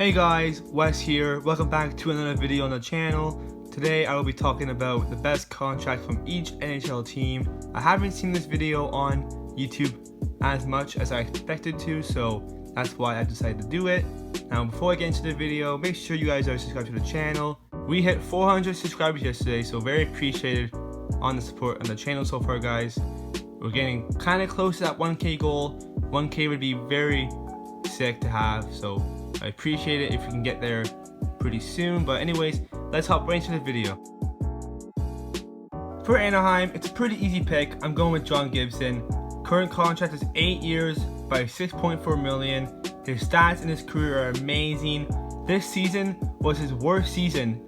Hey guys, Wes here. Welcome back to another video on the channel. Today I will be talking about the best contract from each NHL team. I haven't seen this video on YouTube as much as I expected to, so that's why I decided to do it. Now before I get into the video, make sure you guys are subscribed to the channel. We hit 400 subscribers yesterday, so very appreciated on the support on the channel so far, guys. We're getting kind of close to that 1K goal. 1K would be very sick to have, so I appreciate it if we can get there pretty soon. But anyways, let's hop right into the video. For Anaheim, it's a pretty easy pick. I'm going with John Gibson. Current contract is 8 years by $6.4 million. His stats in his career are amazing. This season was his worst season.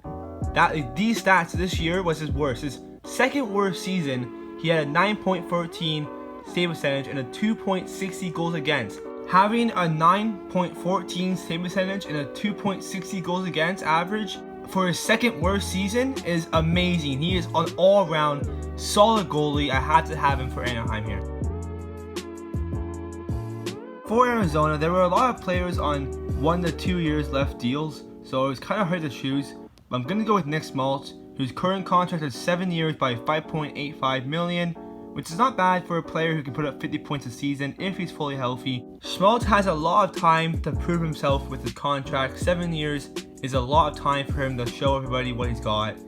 These stats this year was his worst. His second worst season, he had a 9.14 save percentage and a 2.60 goals against. Having a 9.14 save percentage and a 2.60 goals against average for his second worst season is amazing. He is an all-around solid goalie. I had to have him for Anaheim here. For Arizona, there were a lot of players on 1 to 2 years left deals, so it was kind of hard to choose. But I'm going to go with Nick Schmaltz, whose current contract is 7 years by $5.85 million. Which is not bad for a player who can put up 50 points a season if he's fully healthy. Schmaltz has a lot of time to prove himself with his contract. 7 years is a lot of time for him to show everybody what he's got.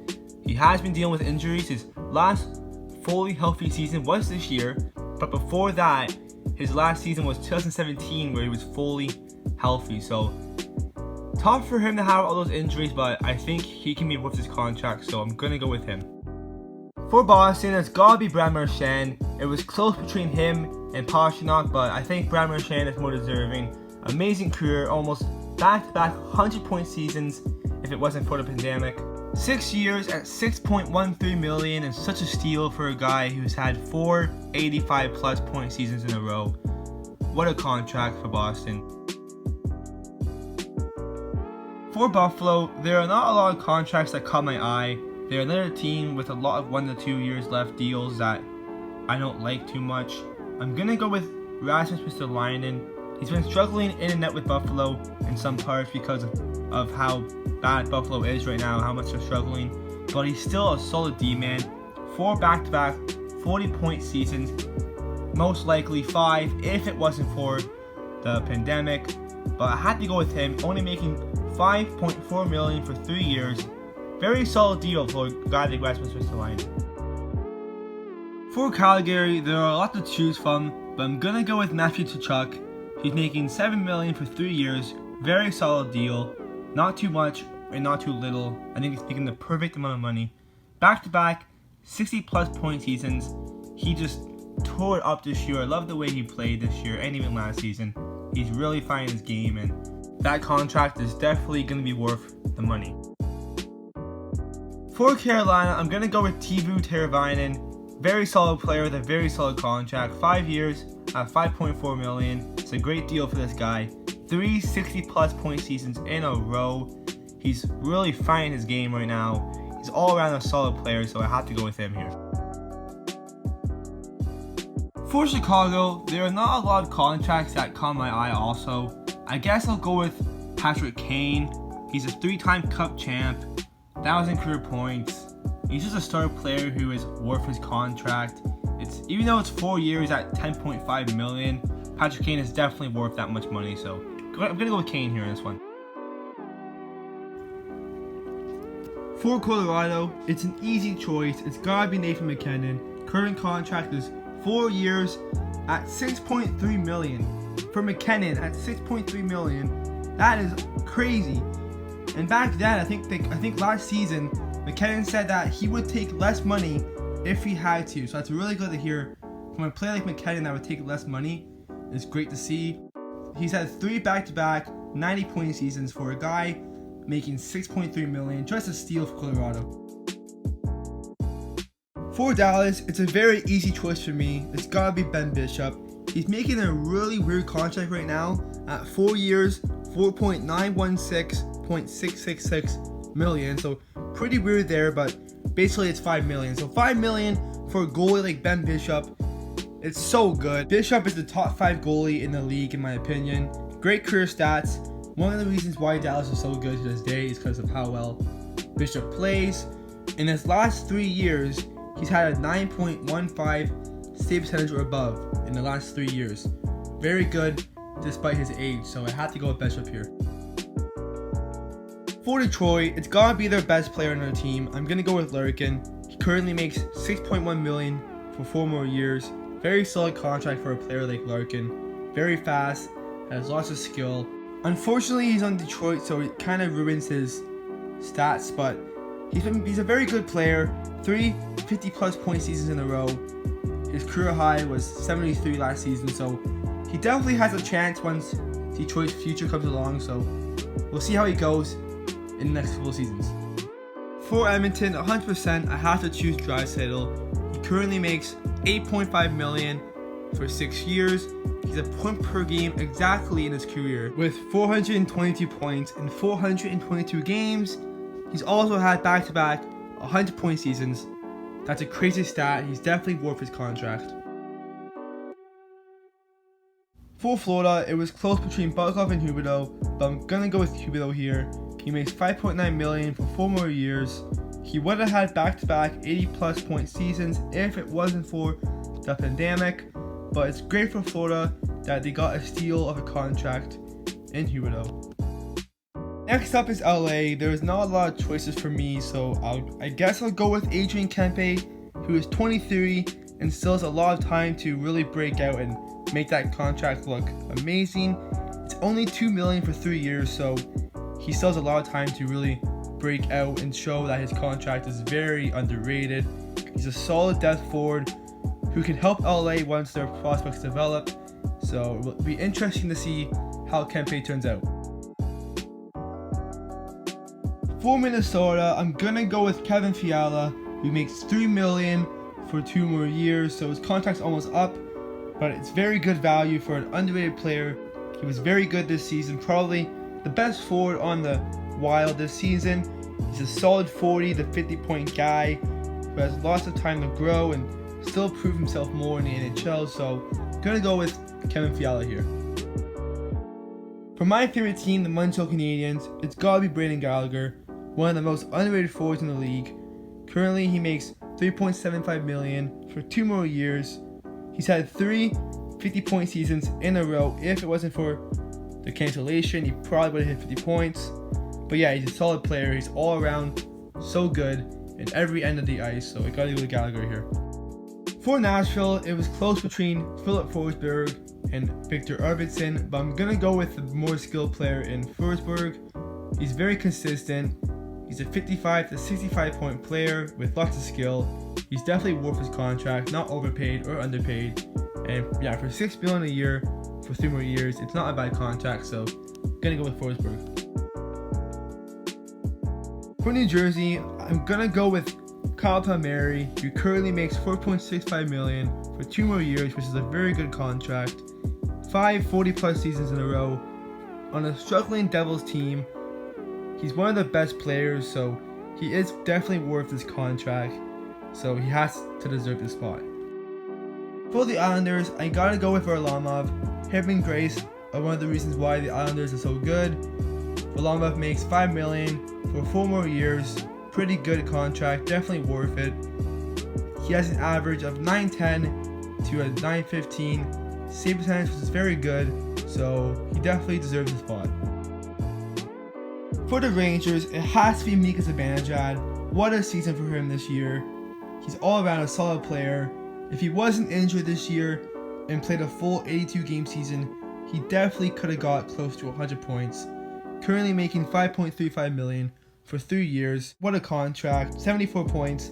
He has been dealing with injuries. His last fully healthy season was this year, but before that, his last season was 2017 where he was fully healthy. So tough for him to have all those injuries, but I think he can be worth his contract, so I'm gonna go with him. For Boston, it's gotta be Brad Marchand. It was close between him and Pastrnak, but I think Brad Marchand is more deserving. Amazing career, almost back-to-back 100-point seasons if it wasn't for the pandemic. 6 years at $6.13 million is such a steal for a guy who's had 4 85-plus point seasons in a row. What a contract for Boston. For Buffalo, there are not a lot of contracts that caught my eye. They're another team with a lot of 1 to 2 years left deals that I don't like too much. I'm gonna go with Rasmus Ristolainen. He's been struggling in and out with Buffalo in some parts because of how bad Buffalo is right now, how much they're struggling. But he's still a solid D-man. 4 back-to-back 40-point seasons. Most likely 5 if it wasn't for the pandemic. But I had to go with him, only making $5.4 million for 3 years. Very solid deal for a guy like Rasmus Ristolainen. For Calgary, there are a lot to choose from, but I'm gonna go with Matthew Tkachuk. He's making $7 million for 3 years. Very solid deal. Not too much and not too little. I think he's making the perfect amount of money. Back-to-back 60-plus point seasons. He just tore it up this year. I love the way he played this year and even last season. He's really finding his game, and that contract is definitely gonna be worth the money. For Carolina, I'm going to go with Teuvo Teravainen. Very solid player with a very solid contract. 5 years at $5.4 million. It's a great deal for this guy. 3 60-plus point seasons in a row. He's really finding his game right now. He's all around a solid player, so I have to go with him here. For Chicago, there are not a lot of contracts that caught my eye also. I guess I'll go with Patrick Kane. He's a 3-time Cup champ. 1,000 career points. He's just a star player who is worth his contract. Even though it's 4 years at $10.5 million, Patrick Kane is definitely worth that much money. So I'm gonna go with Kane here in this one. For Colorado, it's an easy choice. It's gotta be Nathan MacKinnon. Current contract is 4 years at $6.3 million. For MacKinnon at $6.3 million, that is crazy. And back then, I think last season, MacKinnon said that he would take less money if he had to. So that's really good to hear from a player like MacKinnon that would take less money. It's great to see. He's had 3 back-to-back 90-point seasons for a guy making $6.3 million. Just a steal for Colorado. For Dallas, it's a very easy choice for me. It's gotta be Ben Bishop. He's making a really weird contract right now at 4 years, $4.916.666 million. So pretty weird there, but basically it's $5 million. So $5 million for a goalie like Ben Bishop. It's so good. Bishop is the top 5 goalie in the league in my opinion. Great career stats. One of the reasons why Dallas is so good to this day is because of how well Bishop plays. In his last 3 years, he's had a 9.15 save percentage or above in the last 3 years. Very good despite his age, so I had to go with Bishop here. For Detroit, it's gotta be their best player on their team. I'm gonna go with Larkin. He currently makes $6.1 million for 4 more years. Very solid contract for a player like Larkin. Very fast, has lots of skill. Unfortunately, he's on Detroit, so it kind of ruins his stats, but he's a very good player. 3 50-plus point seasons in a row. His career high was 73 last season, so he definitely has a chance once Detroit's future comes along, so we'll see how he goes in the next couple of seasons. For Edmonton, 100%, I have to choose Draisaitl. He currently makes $8.5 million for 6 years. He's a point per game exactly in his career with 422 points in 422 games. He's also had back-to-back 100-point seasons. That's a crazy stat. He's definitely worth his contract. For Florida, it was close between Barkov and Huberdeau, but I'm gonna go with Huberdeau here. He makes $5.9 million for 4 more years. He would have had back-to-back 80-plus point seasons if it wasn't for the pandemic, but it's great for Florida that they got a steal of a contract in Huberdeau. Next up is LA. There is not a lot of choices for me, so I guess I'll go with Adrian Kempe, who is 23 and still has a lot of time to really break out and make that contract look amazing. It's only $2 million for 3 years, so he still has a lot of time to really break out and show that his contract is very underrated. He's a solid depth forward who can help LA once their prospects develop, so it will be interesting to see how Kempe turns out. For Minnesota, I'm gonna go with Kevin Fiala, who makes $3 million for 2 more years, so his contract's almost up, but it's very good value for an underrated player. He was very good this season, probably the best forward on the Wild this season. He's a solid 40 to 50 point guy who has lots of time to grow and still prove himself more in the NHL, so I'm gonna go with Kevin Fiala here. For my favorite team, the Montreal Canadiens, it's gotta be Brendan Gallagher, one of the most underrated forwards in the league. Currently, he makes $3.75 million for 2 more years. He's had 3 50-point seasons in a row. If it wasn't for the cancellation, he probably would have hit 50 points. But yeah, he's a solid player. He's all around so good in every end of the ice, so I gotta go with Gallagher here. For Nashville, it was close between Philip Forsberg and Victor Arvidsson, but I'm gonna go with the more skilled player in Forsberg. He's very consistent. He's a 55 to 65 point player with lots of skill. He's definitely worth his contract, not overpaid or underpaid. And yeah, for $6 million a year for 3 more years, it's not a bad contract, so I'm gonna go with Forsberg. For New Jersey, I'm gonna go with Kyle Palmieri, who currently makes $4.65 million for 2 more years, which is a very good contract. 5 40-plus seasons in a row on a struggling Devils team. He's one of the best players, so he is definitely worth this contract, so he has to deserve this spot. For the Islanders, I gotta go with Varlamov. Him and Grace are one of the reasons why the Islanders are so good. Varlamov makes $5 million for 4 more years. Pretty good contract, definitely worth it. He has an average of 910 to a 915 save percentage, which is very good, so he definitely deserves the spot. For the Rangers, it has to be Mika Zibanejad. What a season for him this year. He's all around a solid player. If he wasn't injured this year and played a full 82-game season, he definitely could have got close to 100 points. Currently making $5.35 million for 3 years. What a contract. 74 points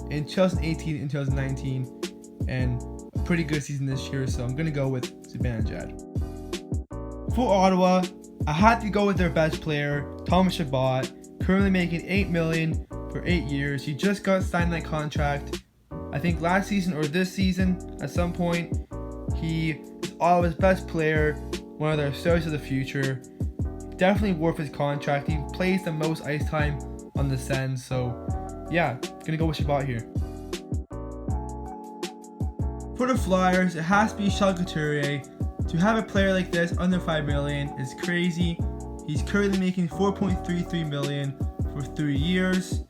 in 2018 and 2019, and a pretty good season this year, so I'm going to go with Zibanejad. For Ottawa, I had to go with their best player, Thomas Chabot, currently making $8 million for 8 years. He just got signed that contract, I think last season or this season at some point. He is Ottawa's best player, one of their stars of the future. Definitely worth his contract. He plays the most ice time on the Sens, so yeah, gonna go with Chabot here. For the Flyers, it has to be Charles Couturier. To have a player like this under $5 million is crazy. He's currently making $4.33 million for 3 years,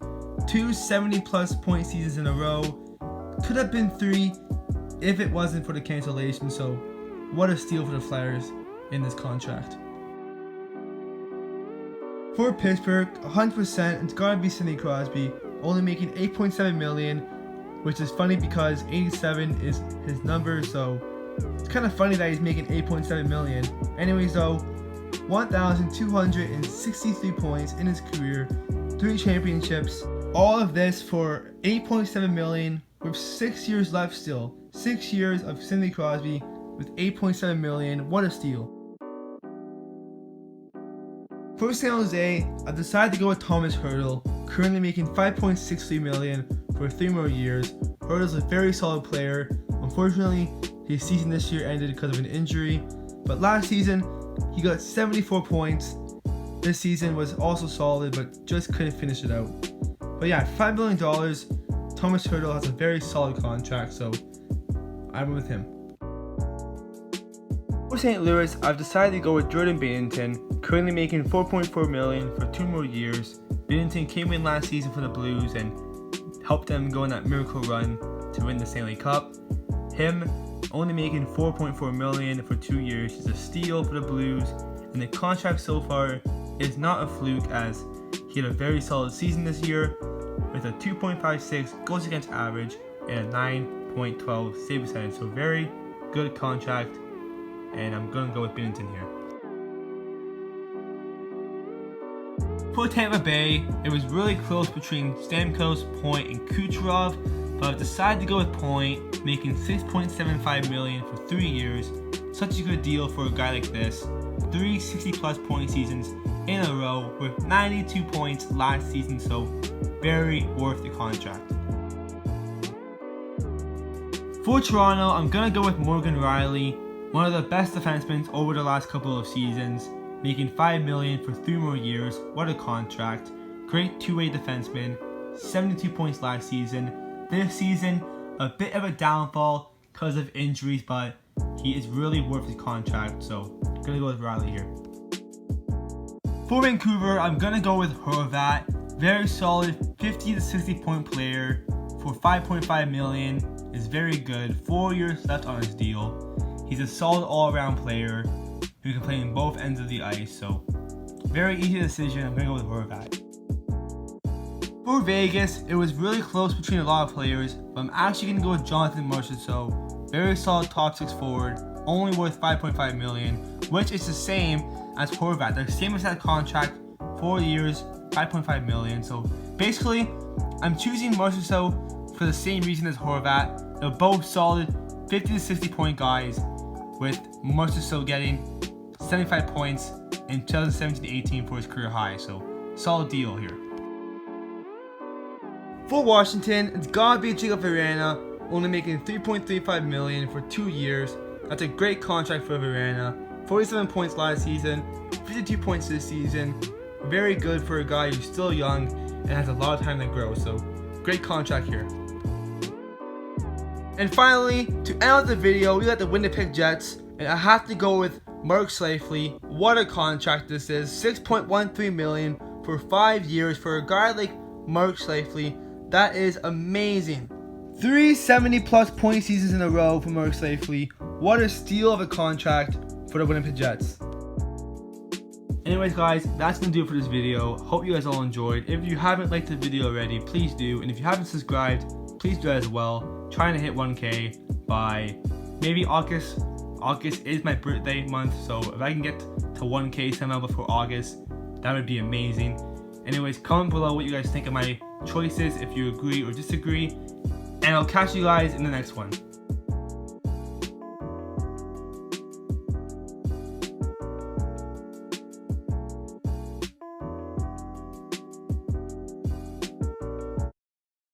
2 70-plus point seasons in a row. Could have been 3 if it wasn't for the cancellation, so what a steal for the Flyers in this contract. For Pittsburgh, 100%, it's gotta be Sidney Crosby, only making $8.7 million, which is funny because 87 is his number, so it's kind of funny that he's making $8.7 million. Anyways though, 1,263 points in his career, 3 championships, all of this for $8.7 million with 6 years left still. 6 years of Sidney Crosby with $8.7 million, what a steal. For San Jose, I decided to go with Thomas Hertl, currently making $5.63 million for 3 more years. Hertl's a very solid player. Unfortunately, his season this year ended because of an injury, but last season he got 74 points. This season was also solid, but just couldn't finish it out. But yeah, $5 million, Thomas Hertl has a very solid contract, so I went with him. For St. Louis, I've decided to go with Jordan Binnington, currently making $4.4 million for 2 more years. Binnington came in last season for the Blues and helped them go on that miracle run to win the Stanley Cup. Him only making $4.4 million for 2 years is a steal for the Blues, and the contract so far is not a fluke as he had a very solid season this year with a 2.56 goals against average and a 9.12 save percentage, so very good contract, and I'm going to go with Binnington here. For Tampa Bay, it was really close between Stamkos, Point, and Kucherov, but I've decided to go with Point, making $6.75 million for 3 years. Such a good deal for a guy like this. 3 60-plus point seasons in a row with 92 points last season, so very worth the contract. For Toronto, I'm going to go with Morgan Rielly, one of the best defensemen over the last couple of seasons, making $5 million for 3 more years. What a contract. Great two-way defenseman, 72 points last season. This season, a bit of a downfall because of injuries, but he is really worth his contract, so I'm going to go with Rielly here. For Vancouver, I'm going to go with Horvat, very solid 50 to 60 point player for $5.5 million, is very good, 4 years left on his deal. He's a solid all-around player who can play in both ends of the ice, so very easy decision. I'm going to go with Horvat. For Vegas, it was really close between a lot of players, but I'm actually going to go with Jonathan Marchessault. Very solid top 6 forward, only worth $5.5 million, which is the same as Horvat. They're same as that contract, 4 years, $5.5 million. So basically, I'm choosing Marchessault for the same reason as Horvat. They're both solid 50 to 60 point guys, with Marchessault getting 75 points in 2017-18 for his career high, so solid deal here. For Washington, it's gotta be Jacob Verana, only making $3.35 million for 2 years. That's a great contract for Verana. 47 points last season, 52 points this season. Very good for a guy who's still young and has a lot of time to grow, so great contract here. And finally, to end out the video, we got the Winnipeg Jets, and I have to go with Mark Scheifele. What a contract this is, $6.13 million for 5 years for a guy like Mark Scheifele. That is amazing. 3 70-plus point seasons in a row for Mark Scheifele. What a steal of a contract for the Winnipeg Jets. Anyways guys, that's going to do it for this video. Hope you guys all enjoyed. If you haven't liked the video already, please do. And if you haven't subscribed, please do that as well. Trying to hit 1K by maybe August. August is my birthday month, so if I can get to 1K somehow before August, that would be amazing. Anyways, comment below what you guys think of my choices, if you agree or disagree. And I'll catch you guys in the next one.